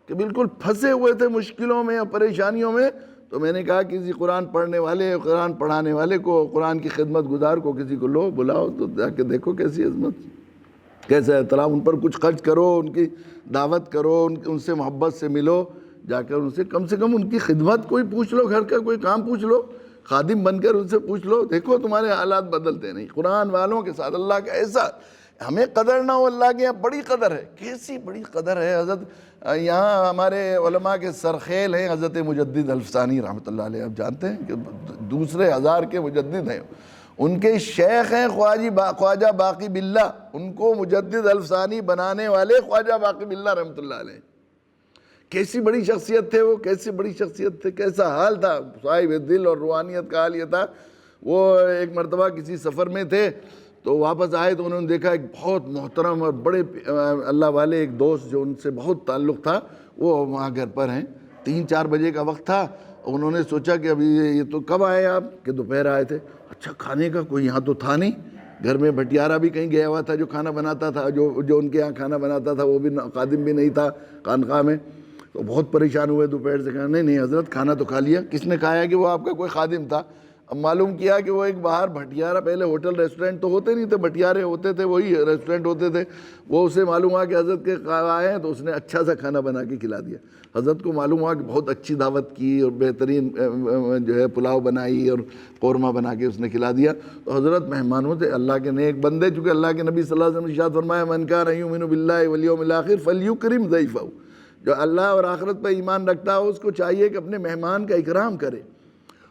کہ بالکل پھنسے ہوئے تھے مشکلوں میں اور پریشانیوں میں، تو میں نے کہا کسی قرآن پڑھنے والے، قرآن پڑھانے والے کو، قرآن کی خدمت گزار کو کسی کو لو، بلاؤ، تو جا کے دیکھو کیسی عظمت، کیسا احترام، ان پر کچھ خرچ کرو، ان کی دعوت کرو، ان سے محبت سے ملو، جا کر ان سے کم ان کی خدمت کوئی پوچھ لو، گھر کا کوئی کام پوچھ لو، خادم بن کر ان سے پوچھ لو، دیکھو تمہارے حالات بدلتے نہیں۔ قرآن والوں کے ساتھ اللہ کا ایسا، ہمیں قدر نہ ہو، اللہ کے یہاں بڑی قدر ہے، کیسی بڑی قدر ہے۔ حضرت یہاں ہمارے علماء کے سرخیل ہیں حضرت مجدد الفسانی رحمۃ اللہ علیہ، آپ جانتے ہیں کہ دوسرے ہزار کے مجدد ہیں، ان کے شیخ ہیں خواجہ باقی باللہ، ان کو مجدد الفسانی بنانے والے خواجہ باقی باللہ رحمۃ اللہ علیہ۔ کیسی بڑی شخصیت تھے وہ، کیسی بڑی شخصیت تھے، کیسا حال تھا صاحب دل اور روحانیت کا حال یہ تھا۔ وہ ایک مرتبہ کسی سفر میں تھے تو واپس آئے تو انہوں نے دیکھا ایک بہت محترم اور بڑے اللہ والے ایک دوست جو ان سے بہت تعلق تھا وہ وہاں گھر پر ہیں، 3-4 بجے کا وقت تھا، انہوں نے سوچا کہ ابھی یہ تو کب آئے آپ، کہ دوپہر آئے تھے، اچھا کھانے کا کوئی یہاں تو تھا نہیں، گھر میں بھٹیارا بھی کہیں گیا ہوا تھا جو کھانا بناتا تھا، جو ان کے یہاں کھانا بناتا تھا وہ بھی خادم بھی نہیں تھا خانقاہ میں، تو بہت پریشان ہوئے، دوپہر سے کہا نہیں حضرت کھانا تو کھا لیا۔ کس نے کھایا؟ کہ وہ آپ کا کوئی خادم تھا۔ اب معلوم کیا کہ وہ ایک باہر بھٹیارا، پہلے ہوٹل ریسٹورنٹ تو ہوتے نہیں تھے، بھٹیارے ہوتے تھے، وہی ریسٹورنٹ ہوتے تھے، وہ اسے معلوم ہوا کہ حضرت کے آئے ہیں تو اس نے اچھا سا کھانا بنا کے کھلا دیا۔ حضرت کو معلوم ہوا کہ بہت اچھی دعوت کی اور بہترین جو ہے پلاؤ بنائی اور قورمہ بنا کے اس نے کھلا دیا، تو حضرت مہمانوں سے اللہ کے نیک بندے، چونکہ اللہ کے نبی صلی اللہ علیہ وسلم نے ارشاد فرمایا من کان یؤمن باللہ والیوم الآخر فلیکرم ضیفہ، جو اللہ اور آخرت پہ ایمان رکھتا ہے اس کو چاہیے کہ اپنے مہمان کا اکرام کرے۔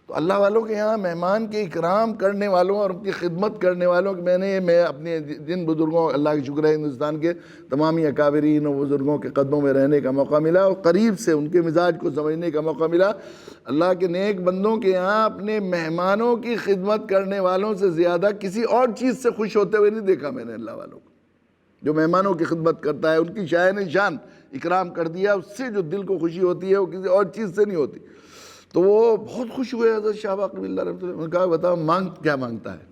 تو اللہ والوں کے یہاں مہمان کے اکرام کرنے والوں اور ان کی خدمت کرنے والوں کہ میں اپنے جن بزرگوں، اللہ کا شکر ہے ہندوستان کے تمامی اکابرین اور بزرگوں کے قدموں میں رہنے کا موقع ملا اور قریب سے ان کے مزاج کو سمجھنے کا موقع ملا۔ اللہ کے نیک بندوں کے یہاں اپنے مہمانوں کی خدمت کرنے والوں سے زیادہ کسی اور چیز سے خوش ہوتے ہوئے نہیں دیکھا میں نے اللہ والوں کو۔ جو مہمانوں کی خدمت کرتا ہے، ان کی شایان شان اکرام کر دیا، اس سے جو دل کو خوشی ہوتی ہے وہ کسی اور چیز سے نہیں ہوتی۔ تو وہ بہت خوش ہوئے حضرت شاہ باقی باللہ رحمۃ اللہ، انہوں نے کہا بتاؤ کیا مانگتا ہے؟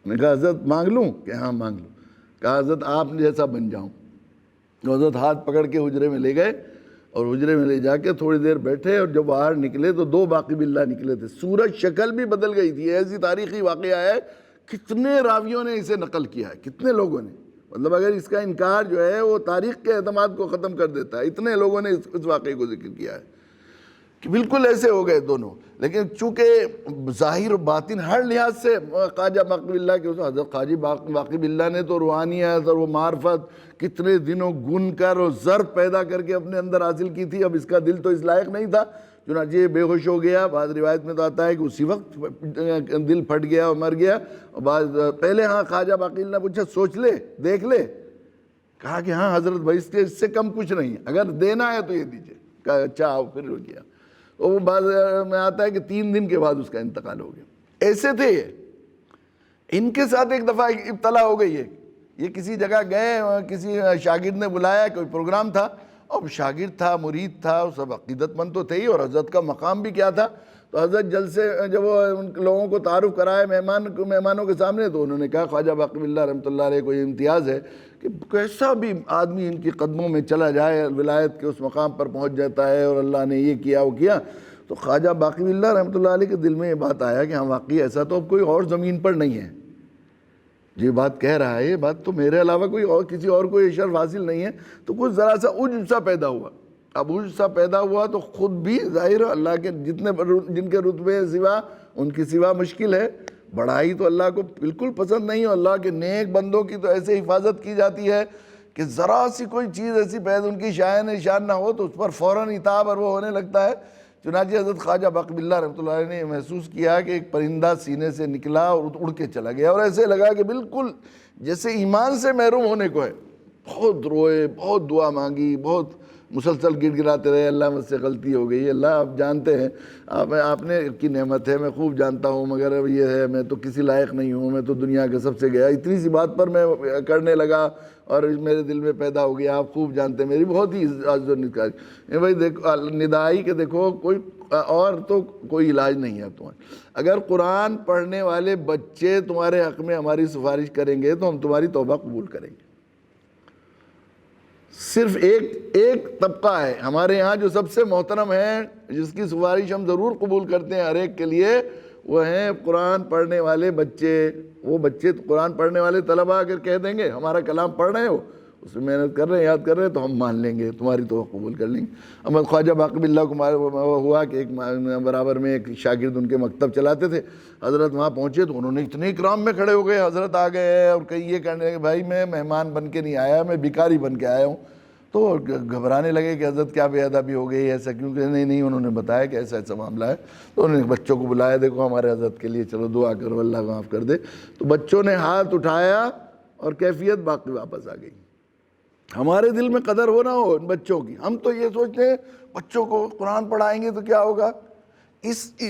میں نے کہا حضرت مانگ لوں؟ کہ ہاں مانگ لوں۔ کہا حضرت آپ جیسا بن جاؤں۔ تو حضرت ہاتھ پکڑ کے حجرے میں لے گئے اور حجرے میں لے جا کے تھوڑی دیر بیٹھے، اور جب باہر نکلے تو 2 باقی باللہ نکلے تھے، سورج شکل بھی بدل گئی تھی، ایسی تاریخی واقعہ ہے، کتنے راویوں نے اسے نقل کیا ہے، کتنے لوگوں نے، مطلب اگر اس کا انکار جو ہے وہ تاریخ کے اعتماد کو ختم کر دیتا ہے، اتنے لوگوں نے اس واقعے کو ذکر کیا ہے کہ بالکل ایسے ہو گئے دونوں۔ لیکن چونکہ ظاہر و باطن ہر لحاظ سے خواجہ باقی باللہ کے حضرت خواجہ باقی باللہ نے تو روحانیت اور وہ معرفت کتنے دنوں گن کر اور ضرب پیدا کر کے اپنے اندر حاصل کی تھی، اب اس کا دل تو اس لائق نہیں تھا، چنانچہ یہ بے ہوش ہو گیا۔ بعض روایت میں تو آتا ہے کہ اسی وقت دل پھٹ گیا اور مر گیا۔ پہلے خواجہ باقی باللہ نے پوچھا سوچ لے، دیکھ لے، کہا کہ ہاں حضرت بھائی اس سے کم کچھ نہیں، اگر دینا ہے تو یہ دیجئے۔ کہا اچھا آؤ، پھر رک گیا۔ وہ بعض میں آتا ہے کہ 3 دن کے بعد اس کا انتقال ہو گیا۔ ایسے تھے یہ۔ ان کے ساتھ ایک دفعہ ابتلا ہو گئی ہے، یہ کسی جگہ گئے، کسی شاگرد نے بلایا، کوئی پروگرام تھا، اور شاگرد تھا، مرید تھا، سب عقیدت مند تو تھے ہی، اور حضرت کا مقام بھی کیا تھا. تو حضرت جلد سے جب وہ ان لوگوں کو تعارف کرائے مہمانوں کے سامنے، تو انہوں نے کہا خواجہ باقی باللہ رحمۃ اللہ علیہ کو یہ امتیاز ہے کہ کیسا بھی آدمی ان کی قدموں میں چلا جائے ولایت کے اس مقام پر پہنچ جاتا ہے، اور اللہ نے یہ کیا وہ کیا. تو خواجہ باقی باللہ رحمۃ اللہ علیہ کے دل میں یہ بات آیا کہ ہاں واقعی ایسا تو اب کوئی اور زمین پر نہیں ہے. یہ بات کہہ رہا ہے، یہ بات تو میرے علاوہ کوئی اور کسی اور کو یہ شرف حاصل نہیں ہے. تو کچھ ذرا سا عجب سا پیدا ہوا. اب عجب سا پیدا ہوا تو خود بھی ظاہر اللہ کے جن کے رتبے سوا ان کی سوا مشکل ہے. بڑائی تو اللہ کو بالکل پسند نہیں، اور اللہ کے نیک بندوں کی تو ایسے حفاظت کی جاتی ہے کہ ذرا سی کوئی چیز ایسی پیدا ان کی شائن نشان نہ ہو تو اس پر فوراً عتاب اور وہ ہونے لگتا ہے. چنانچہ حضرت خواجہ باقی باللہ رحمۃ اللہ علیہ نے محسوس کیا کہ ایک پرندہ سینے سے نکلا اور اڑ کے چلا گیا، اور ایسے لگا کہ بالکل جیسے ایمان سے محروم ہونے کو ہے. بہت روئے، بہت دعا مانگی، بہت مسلسل گڑ گڑاتے رہے، اللہ مجھ سے غلطی ہو گئی، اللہ آپ جانتے ہیں، آپ نے کی نعمت ہے، میں خوب جانتا ہوں، مگر اب یہ ہے میں تو کسی لائق نہیں ہوں، میں تو دنیا کے سب سے گیا. اتنی سی بات پر میں کرنے لگا اور میرے دل میں پیدا ہو گیا، آپ خوب جانتے ہیں میری بہت ہی عجز و نکاری. بھائی دیکھو ندائی کہ دیکھو کوئی اور تو کوئی علاج نہیں ہے تمہارا. اگر قرآن پڑھنے والے بچے تمہارے حق میں ہماری سفارش کریں گے تو ہم تمہاری توبہ قبول کریں گے. صرف ایک طبقہ ہے ہمارے یہاں جو سب سے محترم ہے، جس کی سفارش ہم ضرور قبول کرتے ہیں ہر ایک کے لیے، وہ ہیں قرآن پڑھنے والے بچے. وہ بچے قرآن پڑھنے والے طلبہ اگر کہہ دیں گے ہمارا کلام پڑھ رہے ہو، اس میں محنت کر رہے ہیں، یاد کر رہے ہیں، تو ہم مان لیں گے، تمہاری توبہ قبول کر لیں گے. احمد خواجہ باقی باللہ کو ہوا کہ ایک برابر میں ایک شاگرد ان کے مکتب چلاتے تھے. حضرت وہاں پہنچے تو انہوں نے اتنے اکرام میں کھڑے ہو گئے، حضرت آ گئے اور کہیں یہ کہنے لگے بھائی میں مہمان بن کے نہیں آیا، میں بھکاری بن کے آیا ہوں. تو گھبرانے لگے کہ حضرت کیا بے ادبی ہو گئی ایسا کیوں کہ نہیں انہوں نے بتایا کہ ایسا ایسا معاملہ ہے. تو انہوں نے بچوں کو بلایا، دیکھو ہمارے حضرت کے لیے چلو دعا کرو اللہ معاف کر دے. تو بچوں نے ہاتھ اٹھایا اور کیفیت باقی واپس آ گئی. ہمارے دل میں قدر ہو نہ ہو ان بچوں کی، ہم تو یہ سوچتے ہیں بچوں کو قرآن پڑھائیں گے تو کیا ہوگا.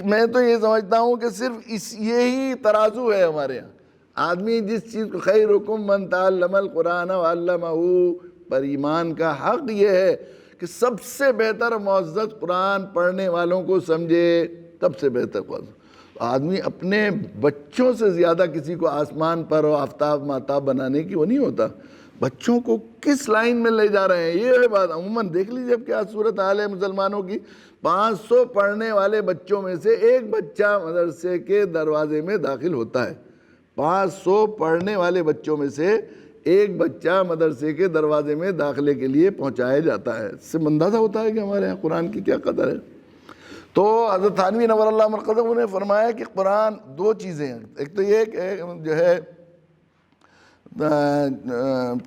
میں تو یہ سمجھتا ہوں کہ صرف یہی ترازو ہے ہمارے یہاں. آدمی جس چیز کو خیرکم من تعلم القرآن وعلمہ، پر ایمان کا حق یہ ہے کہ سب سے بہتر معزز قرآن پڑھنے والوں کو سمجھے، سب سے بہتر معزز. آدمی اپنے بچوں سے زیادہ کسی کو آسمان پر اور آفتاب ماتاب بنانے کی وہ نہیں ہوتا. بچوں کو کس لائن میں لے جا رہے ہیں یہ ہے بات. عموماً دیکھ لیجیے اب کیا صورت حال ہے مسلمانوں کی. 500 پڑھنے والے بچوں میں سے ایک بچہ مدرسے کے دروازے میں داخل ہوتا ہے. 500 پڑھنے والے بچوں میں سے ایک بچہ مدرسے کے دروازے میں داخلے کے لیے پہنچایا جاتا ہے. اس سے اندازہ ہوتا ہے کہ ہمارے یہاں قرآن کی کیا قدر ہے. تو حضرت تھانوی نور اللہ مرقدہ نے فرمایا کہ قرآن دو چیزیں ہیں. ایک تو یہ کہ جو ہے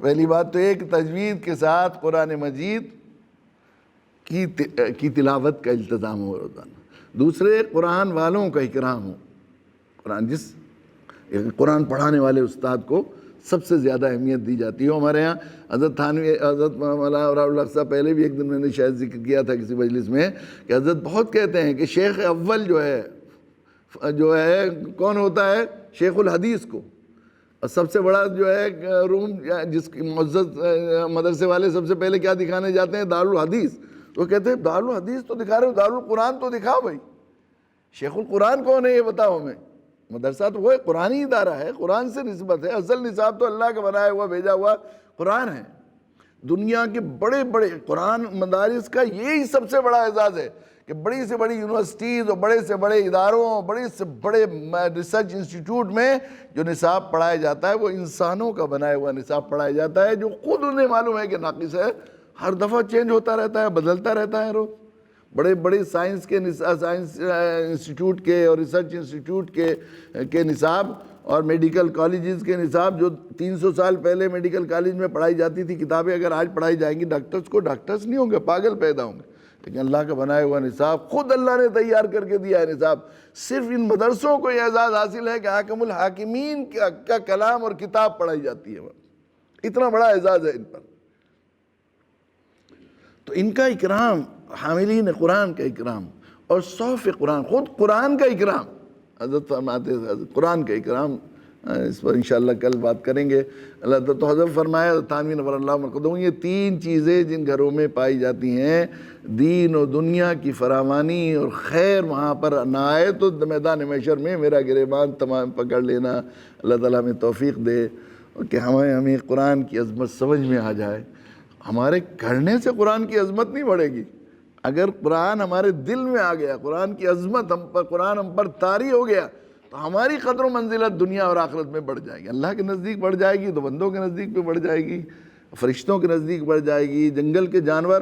پہلی بات تو ایک تجوید کے ساتھ قرآن مجید کی تلاوت کا التزام ہو روزانہ. دوسرے قرآن والوں کا اکرام ہو. قرآن پڑھانے والے استاد کو سب سے زیادہ اہمیت دی جاتی ہے ہمارے یہاں. حضرت تھانوی حضرت مولانا اللہ صاحب پہلے بھی ایک دن میں نے شاید ذکر کیا تھا کسی مجلس میں کہ حضرت بہت کہتے ہیں کہ شیخ اول جو ہے کون ہوتا ہے؟ شیخ الحدیث کو. اور سب سے بڑا جو ہے روم جس کی معزز مدرسے والے سب سے پہلے کیا دکھانے جاتے ہیں؟ دارالحدیث. تو کہتے ہیں دارالحدیث تو دکھا رہے ہو، دارالقرآن تو دکھاؤ بھائی. شیخ القرآن کون ہے یہ بتاؤ ہمیں. مدرسہ تو وہ قرآنی ادارہ ہے، قرآن سے نسبت ہے. اصل نصاب تو اللہ کا بنایا ہوا بھیجا ہوا قرآن ہے. دنیا کے بڑے بڑے قرآن مدارس کا یہی سب سے بڑا اعزاز ہے کہ بڑی سے بڑی یونیورسٹیز اور بڑے سے بڑے اداروں، بڑے سے بڑے ریسرچ انسٹیٹیوٹ میں جو نصاب پڑھایا جاتا ہے وہ انسانوں کا بنایا ہوا نصاب پڑھایا جاتا ہے، جو خود انہیں معلوم ہے کہ ناقص ہے. ہر دفعہ چینج ہوتا رہتا ہے، بدلتا رہتا ہے روز. بڑے بڑے سائنس انسٹیٹیوٹ کے اور ریسرچ انسٹیٹیوٹ کے نصاب اور میڈیکل کالجز کے نصاب جو 300 سال پہلے میڈیکل کالج میں پڑھائی جاتی تھی کتابیں اگر آج پڑھائی جائیں گی ڈاکٹرز کو، ڈاکٹرز نہیں ہوں گے، پاگل پیدا ہوں گے. لیکن اللہ کا بنایا ہوا نصاب خود اللہ نے تیار کر کے دیا ہے نصاب. صرف ان مدرسوں کو یہ اعزاز حاصل ہے کہ حاکم الحاکمین کا کلام اور کتاب پڑھائی جاتی ہے. اتنا بڑا اعزاز ہے ان پر. تو ان کا اکرام، حاملین قرآن کا اکرام اور صوف قرآن، خود قرآن کا اکرام. حضرت فرماتے قرآن کا اکرام اس پر انشاءاللہ کل بات کریں گے۔ اللہ تعالیٰ تو حضرت فرمایا تانوی نور اللہ مرقدہم، یہ 3 چیزیں جن گھروں میں پائی جاتی ہیں، دین و دنیا کی فراوانی اور خیر وہاں پر نہ آئے تو میدان محشر میں میرا گریبان تمام پکڑ لینا۔ اللہ تعالیٰ ہمیں توفیق دے اور کہ ہمیں قرآن کی عظمت سمجھ میں آ جائے۔ ہمارے کرنے سے قرآن کی عظمت نہیں بڑھے گی، اگر قرآن ہمارے دل میں آ گیا، قرآن کی عظمت قرآن ہم پر طاری ہو گیا تو ہماری قدر و منزلت دنیا اور آخرت میں بڑھ جائے گی، اللہ کے نزدیک بڑھ جائے گی تو بندوں کے نزدیک بھی بڑھ جائے گی، فرشتوں کے نزدیک بڑھ جائے گی، جنگل کے جانور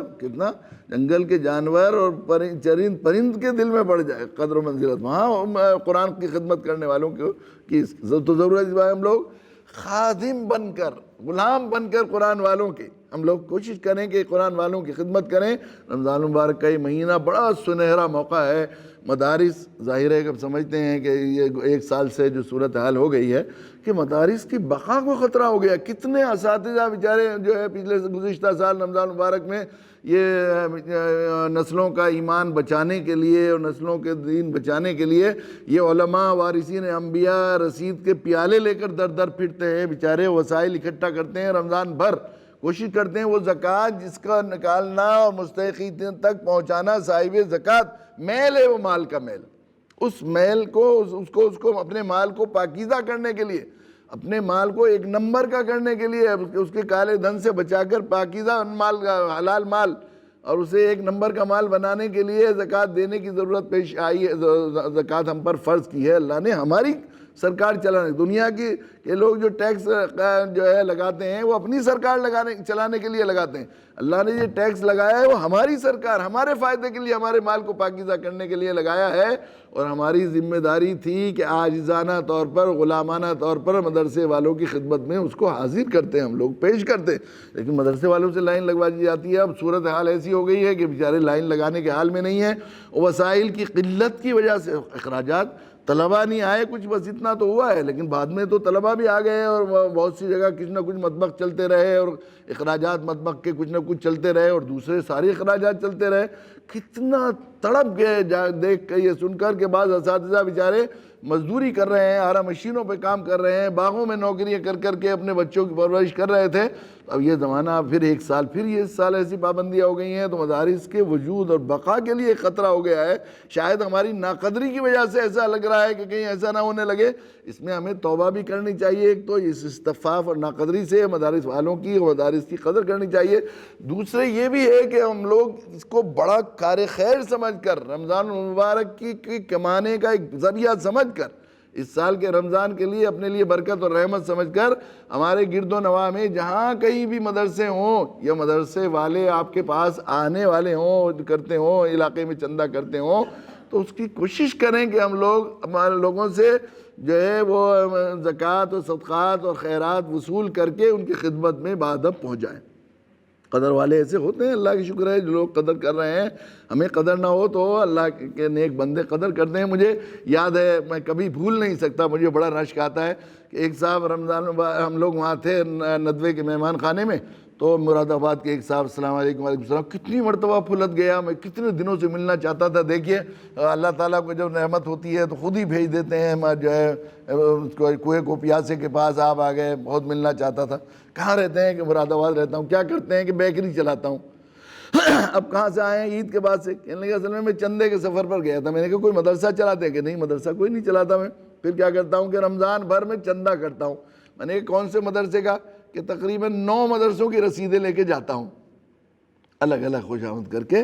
جنگل کے جانور اور پرند کے دل میں بڑھ جائے قدر و منزلت وہاں قرآن کی خدمت کرنے والوں کی تو ضرورت ہے ہم لوگ خادم بن کر، غلام بن کر قرآن والوں کے ہم لوگ کوشش کریں کہ قرآن والوں کی خدمت کریں۔ رمضان المبارک کا یہ مہینہ بڑا سنہرا موقع ہے۔ مدارس ظاہر ہے کہ ہم سمجھتے ہیں کہ یہ 1 سال سے جو صورتحال ہو گئی ہے کہ مدارس کی بقا کو خطرہ ہو گیا، کتنے اساتذہ بیچارے جو ہے پچھلے گزشتہ سال رمضان المبارک میں یہ نسلوں کا ایمان بچانے کے لیے اور نسلوں کے دین بچانے کے لیے یہ علماء وارثین انبیاء رسید کے پیالے لے کر در در پھرتے ہیں، بیچارے وسائل اکٹھا کرتے ہیں، رمضان بھر کوشش کرتے ہیں وہ زکوٰۃ جس کا نکالنا اور مستحقین تک پہنچانا، صاحب زکوٰۃ میل ہے وہ مال کا میل، اس میل کو اس کو اپنے مال کو پاکیزہ کرنے کے لیے، اپنے مال کو 1 نمبر کا کرنے کے لیے، اس کے کالے دھن سے بچا کر پاکیزہ مال، حلال مال، اور اسے 1 نمبر کا مال بنانے کے لیے زکوٰۃ دینے کی ضرورت پیش آئی ہے۔ زکوٰۃ ہم پر فرض کی ہے اللہ نے، ہماری سرکار چلانے، دنیا کی یہ لوگ جو ٹیکس جو ہے لگاتے ہیں وہ اپنی سرکار چلانے کے لیے لگاتے ہیں، اللہ نے یہ ٹیکس لگایا ہے وہ ہماری سرکار ہمارے فائدے کے لیے، ہمارے مال کو پاکیزہ کرنے کے لیے لگایا ہے، اور ہماری ذمہ داری تھی کہ عاجزانہ طور پر، غلامانہ طور پر مدرسے والوں کی خدمت میں اس کو حاضر کرتے ہیں، ہم لوگ پیش کرتے ہیں، لیکن مدرسے والوں سے لائن لگوا دی جاتی ہے۔ اب صورتحال ایسی ہو گئی ہے کہ بیچارے لائن لگانے کے حال میں نہیں ہیں، وسائل کی قلت کی وجہ سے اخراجات، طلبہ نہیں آئے کچھ، بس اتنا تو ہوا ہے، لیکن بعد میں تو طلبہ بھی آ گئے اور بہت سی جگہ کچھ نہ کچھ مطبخ چلتے رہے اور اخراجات مطبخ کے کچھ نہ کچھ چلتے رہے اور دوسرے سارے اخراجات چلتے رہے۔ کتنا تڑپ گئے دیکھ کے یہ سن کر کہ بعض اساتذہ بیچارے مزدوری کر رہے ہیں، آرا مشینوں پہ کام کر رہے ہیں، باغوں میں نوکریاں کر کے اپنے بچوں کی پرورش کر رہے تھے۔ اب یہ زمانہ پھر 1 سال پھر یہ سال ایسی پابندیاں ہو گئی ہیں تو مدارس کے وجود اور بقا کے لیے خطرہ ہو گیا ہے۔ شاید ہماری ناقدری کی وجہ سے ایسا لگ رہا ہے کہ کہیں ایسا نہ ہونے لگے، اس میں ہمیں توبہ بھی کرنی چاہیے۔ ایک تو اس استفاف اور ناقدری سے مدارس والوں کی اور مدارس کی قدر کرنی چاہیے، دوسرے یہ بھی ہے کہ ہم لوگ اس کو بڑا کار خیر سمجھ کر، رمضان المبارک کی کمانے کا ایک ذریعہ سمجھ کر، اس سال کے رمضان کے لیے اپنے لیے برکت اور رحمت سمجھ کر، ہمارے گرد و نواح میں جہاں کہیں بھی مدرسے ہوں یا مدرسے والے آپ کے پاس آنے والے ہوں، کرتے ہوں، علاقے میں چندہ کرتے ہوں، تو اس کی کوشش کریں کہ ہم لوگ ہمارے لوگوں سے جو ہے وہ زکوٰۃ اور صدقات اور خیرات وصول کر کے ان کی خدمت میں بادب پہنچ جائیں۔ قدر والے ایسے ہوتے ہیں، اللہ کی شکر ہے جو لوگ قدر کر رہے ہیں، ہمیں قدر نہ ہو تو اللہ کے نیک بندے قدر کرتے ہیں۔ مجھے یاد ہے، میں کبھی بھول نہیں سکتا، مجھے بڑا رشک آتا ہے کہ ایک صاحب رمضان ہم لوگ وہاں تھے ندوے کے مہمان خانے میں، تو مراد آباد کے ایک صاحب السلام علیکم وعلیکم السلام، کتنی مرتبہ پھلت گیا، میں کتنے دنوں سے ملنا چاہتا تھا۔ دیکھیے اللہ تعالیٰ کو جب نعمت ہوتی ہے تو خود ہی بھیج دیتے ہیں، جو ہے کوئے کو پیاسے کے پاس آپ آ گئے، بہت ملنا چاہتا تھا۔ کہاں رہتے ہیں؟ کہ مراد آباد رہتا ہوں۔ کیا کرتے ہیں؟ کہ بیکری چلاتا ہوں۔ اب کہاں سے آئے ہیں؟ عید کے بعد سے۔ کہنے لگا اصل میں چندے کے سفر پر گیا تھا۔ میں نے کہا کوئی مدرسہ چلاتے ہیں؟ کہ نہیں مدرسہ کوئی نہیں چلاتا میں۔ پھر کیا کرتا ہوں کہ رمضان بھر میں چندہ کرتا ہوں۔ میں نے کہا کون سے مدرسے کا؟ کہ تقریباً 9 مدرسوں کی رسیدیں لے کے جاتا ہوں، الگ الگ خوش آمد کر کے،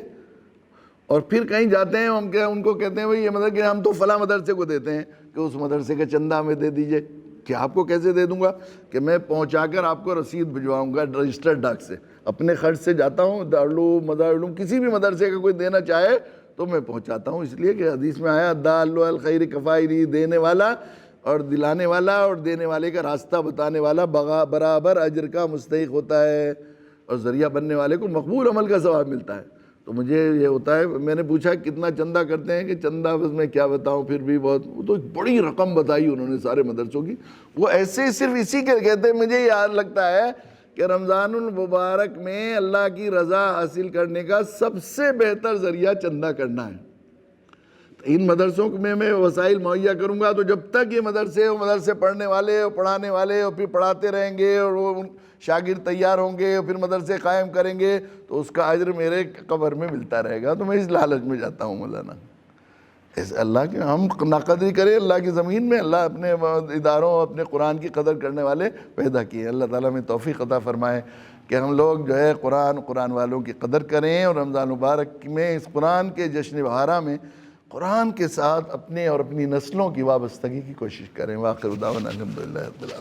اور پھر کہیں جاتے ہیں ہم ان کو کہتے ہیں بھائی یہ مطلب کہ ہم تو فلاں مدرسے کو دیتے ہیں کہ اس مدرسے کا چندہ ہمیں دے دیجئے۔ کہ آپ کو کیسے دے دوں گا؟ کہ میں پہنچا کر آپ کو رسید بھجواؤں گا رجسٹرڈ ڈاک سے، اپنے خرچ سے جاتا ہوں، دارالعلوم مدارالعلوم کسی بھی مدرسے کا کوئی دینا چاہے تو میں پہنچاتا ہوں، اس لیے کہ حدیث میں آیا الدال علی الخیر کفاعلی، دینے والا اور دلانے والا اور دینے والے کا راستہ بتانے والا برابر اجر کا مستحق ہوتا ہے، اور ذریعہ بننے والے کو مقبول عمل کا ثواب ملتا ہے۔ تو مجھے یہ ہوتا ہے، میں نے پوچھا کتنا چندہ کرتے ہیں؟ کہ چندہ بس میں کیا بتاؤں، پھر بھی بہت، وہ تو ایک بڑی رقم بتائی انہوں نے سارے مدرسوں کی۔ وہ ایسے صرف اسی کے کہتے ہیں، مجھے یاد لگتا ہے کہ رمضان المبارک میں اللہ کی رضا حاصل کرنے کا سب سے بہتر ذریعہ چندہ کرنا ہے۔ ان مدرسوں میں وسائل مہیا کروں گا تو جب تک یہ مدرسے پڑھنے والے اور پڑھانے والے اور پھر پڑھاتے رہیں گے اور وہ شاگرد تیار ہوں گے اور پھر مدرسے قائم کریں گے تو اس کا اجر میرے قبر میں ملتا رہے گا. تو میں اس لالچ میں جاتا ہوں مولانا. اللہ کے ہم ناقدری کریں اللہ کی زمین میں. اللہ اپنے اداروں اپنے قرآن کی قدر کرنے والے پیدا کیے. اللہ تعالیٰ میں توفیق عطا فرمائے کہ ہم لوگ جو ہے قرآن والوں کی قدر کریں اور رمضان مبارک میں اس قرآن کے جشن بہارا میں قرآن کے ساتھ اپنے اور اپنی نسلوں کی وابستگی کی کوشش کریں. وآخر دعوانا الحمدللہ رب العالمین.